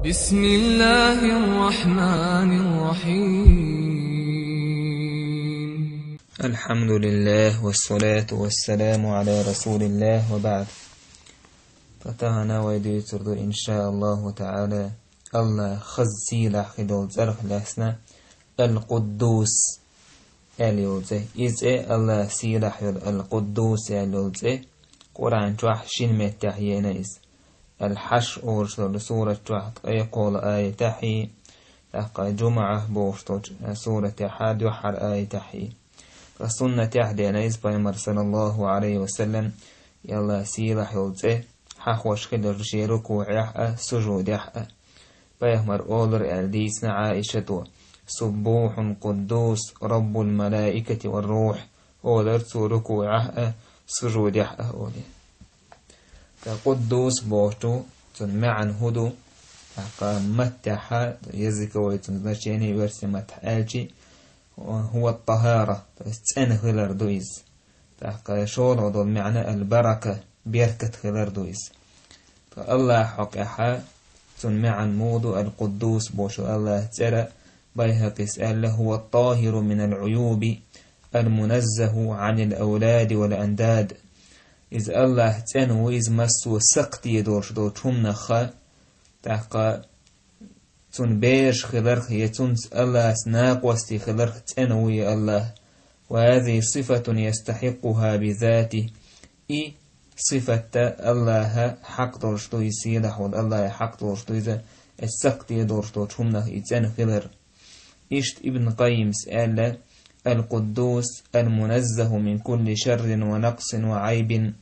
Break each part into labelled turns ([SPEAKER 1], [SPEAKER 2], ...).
[SPEAKER 1] بسم الله الرحمن الرحيم.
[SPEAKER 2] الحمد لله والصلاة والسلام على رسول الله وبعد. فتانا ويدي تردو إن شاء الله تعالى الله خزي لحظة زرح لحسنا القدوس اليوزي إذا الله سيلح القدوس اليوزي قرآن توحشين متحيين إذ الحشر أورشل سورة توحت يقول آية تحي تحقى جمعة بورشتوج سورة حاد يحر آية تحي فالسنة تحدي نيز بيمر صلى الله عليه وسلم يلا سيلح يوزي حخوش خل رجيرك وعيح سجود يحأ بيمر أولر الديسنا عائشة سبوح قدوس رب الملائكة والروح أولر سورك وعيح سجود يحأ أولي كقدوس بوشتو تنمعن هدو متحا يزيك ويتنزنشيني ورسي متحالجي هو الطهارة تستأن خلال دويز تحقى شول وضو المعنى البركة بيركة خلال دويز فالله حقها تنمعن مودو القدوس بوشو الله ترى بيها قسأل هو الطاهر من العيوب المنزه عن الأولاد والأنداد إذ الله تنو إذ مسو سقطي دورش دو تمنخ تحقى تنبيش خلرخ يتنس الله سناق وستي خلرخ تنوي الله وهذه صفة يستحقها بذاته إي صفة الله حق دورش دو يسيلح والله حق دورش دو إذا السقطي دورش دو تمنخ يتن خلر إشت ابن قيم سأل القدوس المنزه من كل شر ونقص وعيب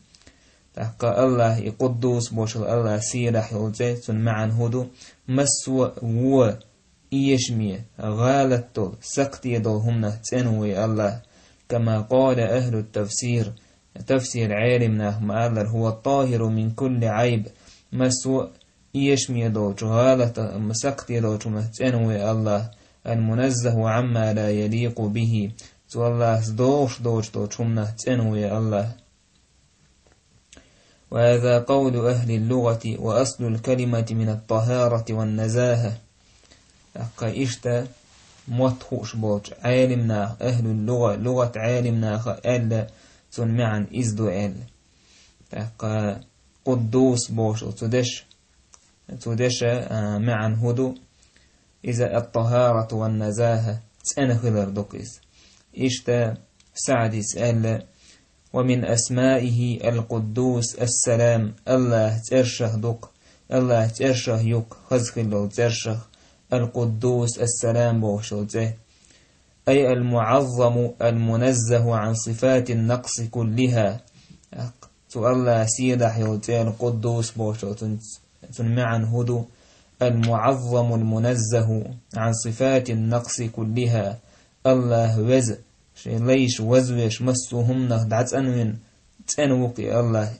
[SPEAKER 2] تحقى الله يقدوس بوشل الله سيرح يلزيتون معن هدو مسوى و إيشمية غالت سقط يدوهم تنوي الله كما قال أهل التفسير تفسير عالمنا مآلر هو الطاهر من كل عيب مسوى إيشمية دوش غالت سقط يدوش تنوي الله المنزه عما لا يليق به تو الله دوش دوشمنا تنوي الله وهذا قول أهل اللغة وأصل الكلمة من الطهارة والنزاهة أقا إشتا موتخوش بوش عالمنا أهل اللغة لغة عالمنا ألا تنمعن إزدو أل أقا قدوس بوش تدش معن هدو إذا الطهارة والنزاهة تنخلر دوكيز إشتا سعد سأل ومن أسمائه القدوس السلام الله ترشه دوك الله ترشه يوك خزخلو ترشه القدوس السلام بوشوزه أي المعظم المنزه عن صفات النقص كلها تو الله سيدح يوزه القدوس بوشوزه معن هدو المعظم المنزه عن صفات النقص كلها الله وز ليش وزوش مسوهم نهدعت أنوين تنوقي الله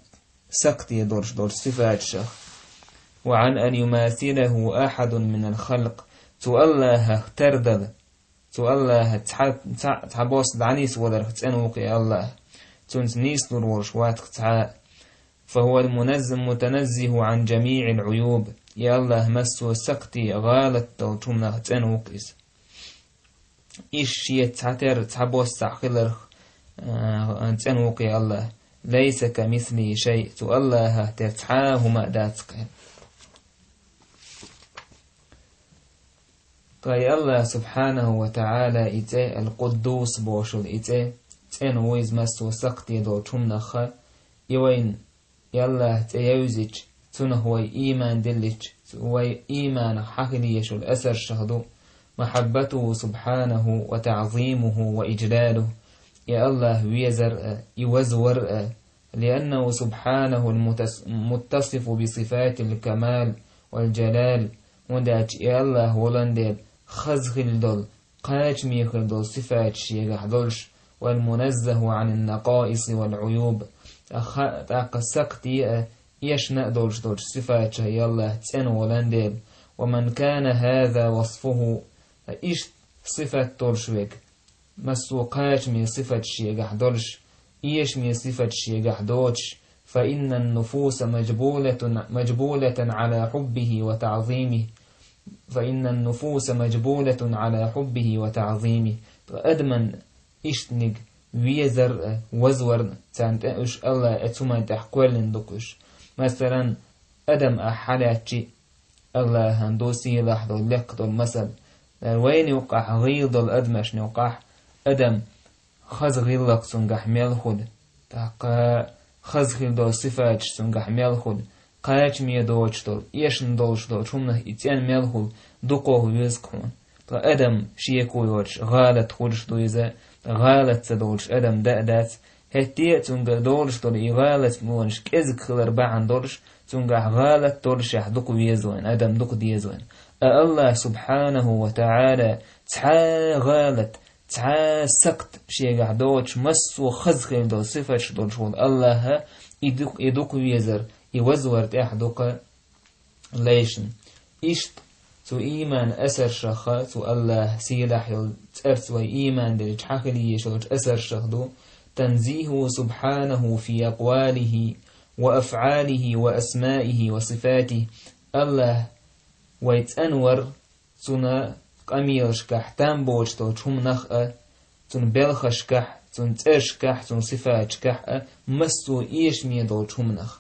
[SPEAKER 2] سقطي دور صفات شخ وعن أن يماثله أحد من الخلق تو الله تردد تو الله تحبوس دعنيس ودر تنوقي الله تنسنيس نور ورشوات فهو متنزه عن جميع العيوب يا الله مسو سقطي غالت توتمنا تنوقيس إيش يتعتر تحبوس تعقلر تنوقي الله ليس كمثلي شيء تو الله ترتحاه ما داتك طي الله سبحانه وتعالى إتي القدوس بوشل إتي تنويز مسو سقطي دوتمنا خ يوين يالله تيوزج تنهوي إيمان دلج وي إيمان حقليش الأثر شهدو محبته سبحانه وتعظيمه وإجلاله يا الله ويزر يوزور لأنه سبحانه المتصف بصفات الكمال والجلال وداج يا الله ولندل خزخل دول قاج ميخل دول صفات شيغ دولش والمنزه عن النقائص والعيوب أقسقتي يشنأ دولش صفات يا الله تن ولندل ومن كان هذا وصفه إيش صفة دولشوك مسوقات من صفة شيغ دولش إيش من صفة شيغ دولش فإن النفوس مجبولة على حبه وتعظيمه فإن النفوس مجبولة على حبه وتعظيمه. أدمن إشتنق ويزر وزور تانتأش الله أتما تحقول دكش. مثلا أدم أحلاتي الله هندوسي لحظة لقد المثل وين يوقع غيض الأدمش نوقع أدم خز غيلك سنجح ميلخد تاقا خز غيل دو صفات سنجح ميلخد قايش مية دوش دول يشن دوش دول شمنا إتيان ميلخد دقوه يزكون أدم شيكو يوش غالت خودش دويزة غالت سدولش أدم دأدات هتيه تنجح دولش دول إغالت مونش كيزك خلر باعن دولش تنجح غالت دولش دقو يزوين أدم دقو ديزوين الله سبحانه وتعالى تحا غالت تحا سقط شيء دوش مسو خزخل دو صفة دول شغل الله يدوك ويزر يوزور تحدوك ليشن إشت تو إيمان أسر شخا تو الله سيلاح يل تأرت وإيمان دلج حقلي يشوج أسر شخدو تنزيه سبحانه في أقواله وأفعاله وأسمائه وصفاته الله ويتأنور تنا قميلشكح تنبوشتو تشمنخ تن بلخشكح تن ترشكح تن صفاتشكح مسو إيش ميدو تشمنخ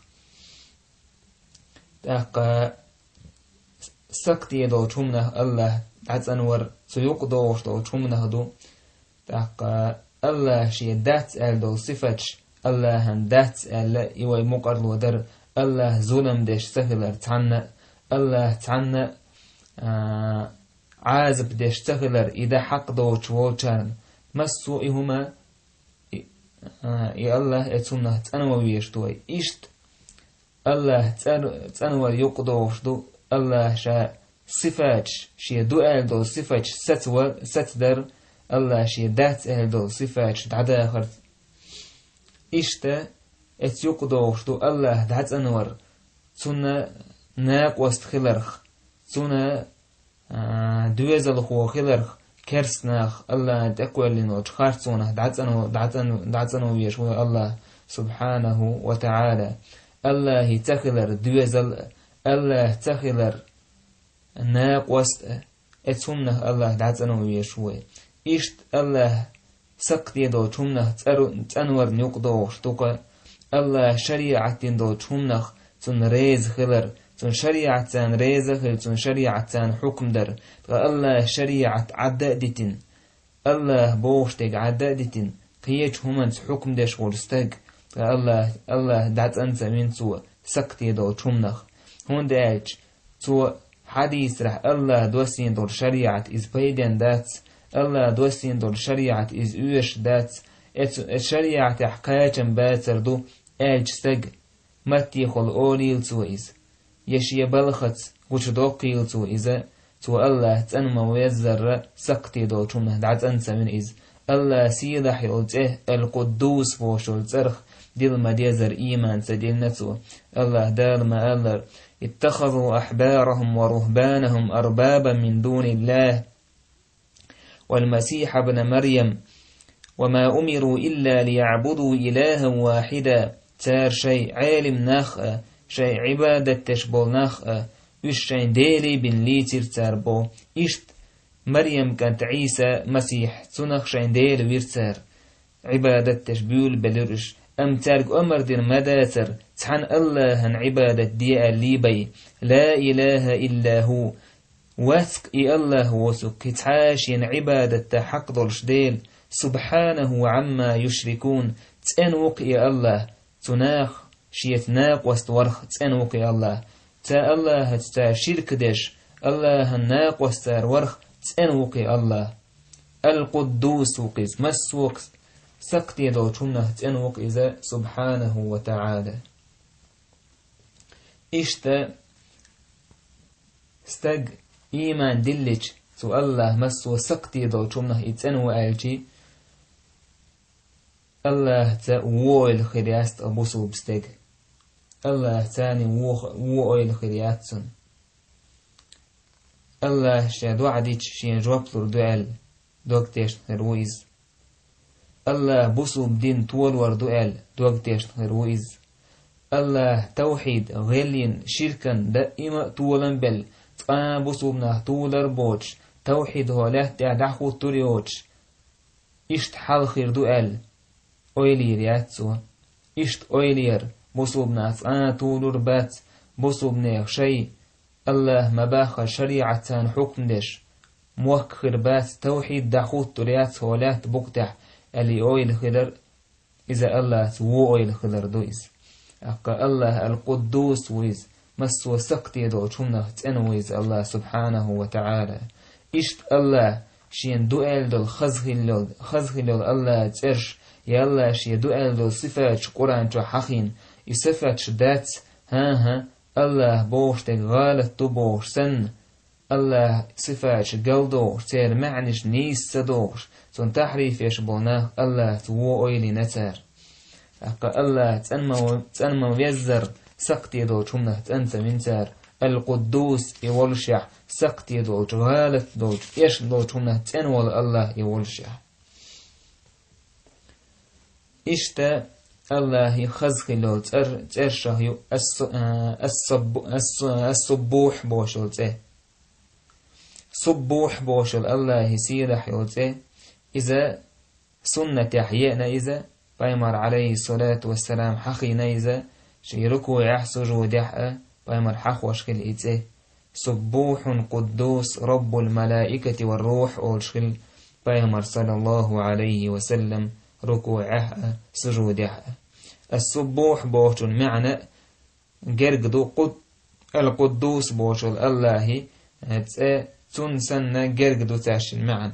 [SPEAKER 2] تاقا سقطي دو تشمنخ الله تأنور سيقدوش دو تشمنخ دو تاقا الله شي دات ال دو صفاتش الله هن دات ال إيوي مقرل ودر الله ظلم ديش سهلر تعنى الله تعنى عازب ديش تغلر إذا حق دوش ووشان مسو إهما الله اتسنه تنوويش دوي إشت الله تنور يقدوش دو الله شا صفاتش شي دوال دو صفاتش ستدر الله شي دات ال دو صفاتش دعدا خرد إشت ات يقدوش دو الله دعت أنور تسنه ناق وست خلرخ تسنه دوزل خو خلرخ كرسناخ الله تقوى لنوش خارتونه دعتنو يشوي الله سبحانه وتعالى الله تخلر دوزل الله تخلر ناق وست اتسنه الله دعتنو يشوي إشت الله سقط يدو تشمنه تنور نقدو شتوك الله شريعة دو تشمنه تن ريز خلر تن شريعة تان ريز خل تن شريعة تان حكم در الله شريعة عدادتين الله بوشتك عدادتين قيش همانس حكم دش ورستك الله دعت أنت من سوى سقط يدو تشمنخ هون داج سوى حديث رح الله دوسين دور شريعة إز بيدن دات الله دوسين دور شريعة إز اوش دات الشريعة حكاية باتر دو أجستق متي خل أوليل تويز يشي بلخت وش دوقيل تويزا تو الله تنمو ويزر سقطي دو تشمه دعت أنت من إز الله سيدح يلته القدوس فوشل ترخ دل ما ديزر إيمان سديل نتو الله دال ما ألر اتخذوا أحبارهم ورهبانهم أربابا من دون الله والمسيح ابن مريم وما أمروا إلا ليعبدوا إلها واحدا تار شيء عالم نخ شيء عبادة تشبول نخ شيء ديلي بن ليتر تاربو إشت مريم كانت عيسى مسيح تنخ شيء ديل ويرتار عبادة تشبول بلرش أم تارق أمر دير مداتر تحن الله هن عبادة دي الليبي لا إله إلا هو وثق الله وثق تحاشين عبادة حق دولش ديل سبحانه عما يشركون تنوق الله تناخ شيت ناق واستورخ تنوق الله تا الله تا شرك دش الله الناق واستار ورخ تنوق الله القدوس وقز مسوق سقط يدو تنه تنوق إذا سبحانه وتعالى إشتا استق إيمان دلج تو الله مسو سقط يدو تنه يتنو ألجي الله تا وويل خرياست أبوسو بستق الله تاني وويل خرياتسن الله شاد وعديش شين جوابلور دوال دوكتيش نرويز الله بوسو بدين طول وردوال دوكتيش نرويز الله توحيد غيلين شركا دائما طولا بل بصوبنا طولر بوش توحيد هو له دعخو تريوش إشت حال خير دوال أويلير ياتسو إشت أويلير بصوبنا طولر بات بصوبنا شيء الله مباخ شريعة حكم دش موخر بات توحيد دعخو تريات هو له بقتح اللي أويل خير إذا الله وو أويل خير دويز أقا الله القدوس ويز مسو سقطي دو شمنا تنويز الله سبحانه وتعالى إشت الله شين دوئل دول خزخي لول الله ترش يا الله شي دوئل دول صفات قرآن جو حقين يصفات دات ها الله بوش تغالت دو بوش سن الله صفات قلدوش تير معنش نيس سدوش تون تحريف يشبونه الله تو أويلي نتر أقا الله تنمو يزر سقطي دو شمنا تنت منتر القدوس يولشع سقطي دو غالت دو إيش دو شمنا تنول الله يولشع إشتا الله يخزخي لو ترشه الصبوح بوشل تي صبوح بوشل الله يسيرح يوتي إذا سنة يحيئنا إذا بايمر عليه الصلاة والسلام حقينا إذا شيركو يحسج ودحأ بايمر حق وشكل إيتي صبوح قدوس رب الملائكة والروح أولشكل بايمر صلى الله عليه وسلم ركوعه سجودها السبوح بوشل معنى جرجدو القدوس بوشل الله تنسن جرجدو تاشل معا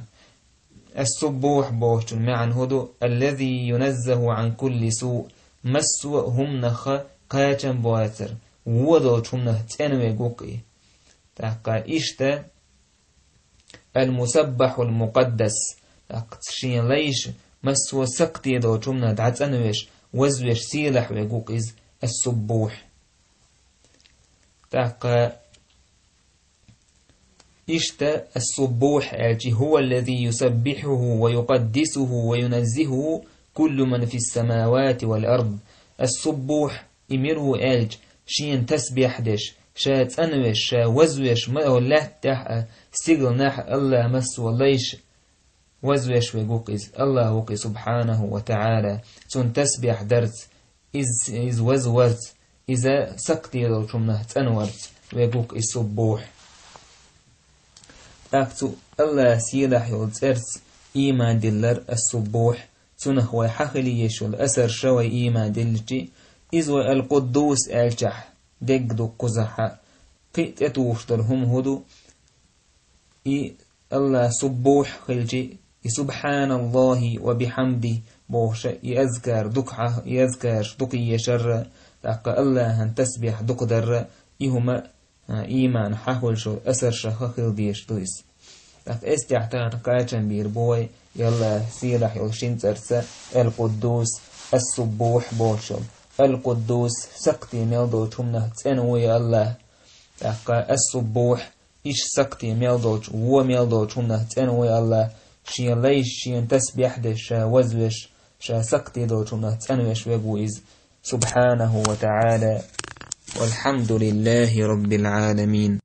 [SPEAKER 2] السبوح بوشل معا هدو الذي ينزه عن كل سوء مسوء هم نخ قايتن بواتر ودو تشمنه تنوي قوقي تاقا إشتا المسبح المقدس تاقا تشين ليش مسو سقطي دو جمنا دعت أنوش وزوش سيلح ويقوق إز السبوح تاقا إشتا السبوح آجي هو الذي يسبحه ويقدسه وينزهه كل من في السماوات والأرض السبوح إمره آج شين تسبيح دش شات أنوش شا وزوش ما الله تح سيقل نح الله مسو ليش وزوش ويقوقز الله وقي سبحانه وتعالى تون تسبيح درت إز وزورت إذا سقطي دو شمنه تنورت ويقوق السبوح أكتو الله سيلح يولترت إيمان دلر السبوح تونه ويحخلي يشو الأسر شوي إيمان دلجي إذو القدوس ألجح دقدو قزحا قيت أتوشترهم هدو الله سبوح خلجي سبحان الله وبحمده بوش يذكر دكعة يذكر دقي يشر تاقى الله هن تسبح دقدر إهما إيمان حاول شو أسر شخخل ديش دويس تاق استعتان قايتن بير بوي يلا سيرح يلشين ترسى القدوس السبوح بوشل القدوس سقطي ميلدو تمنه تنوي الله تاقى السبوح إيش سقطي ميلدوش هو ميلدوش تمنه تنوي الله شين ليش شين تسبيح دش وزوش شا سقطي دو تمنه تنويش ويقويز سبحانه وتعالى والحمد لله رب العالمين.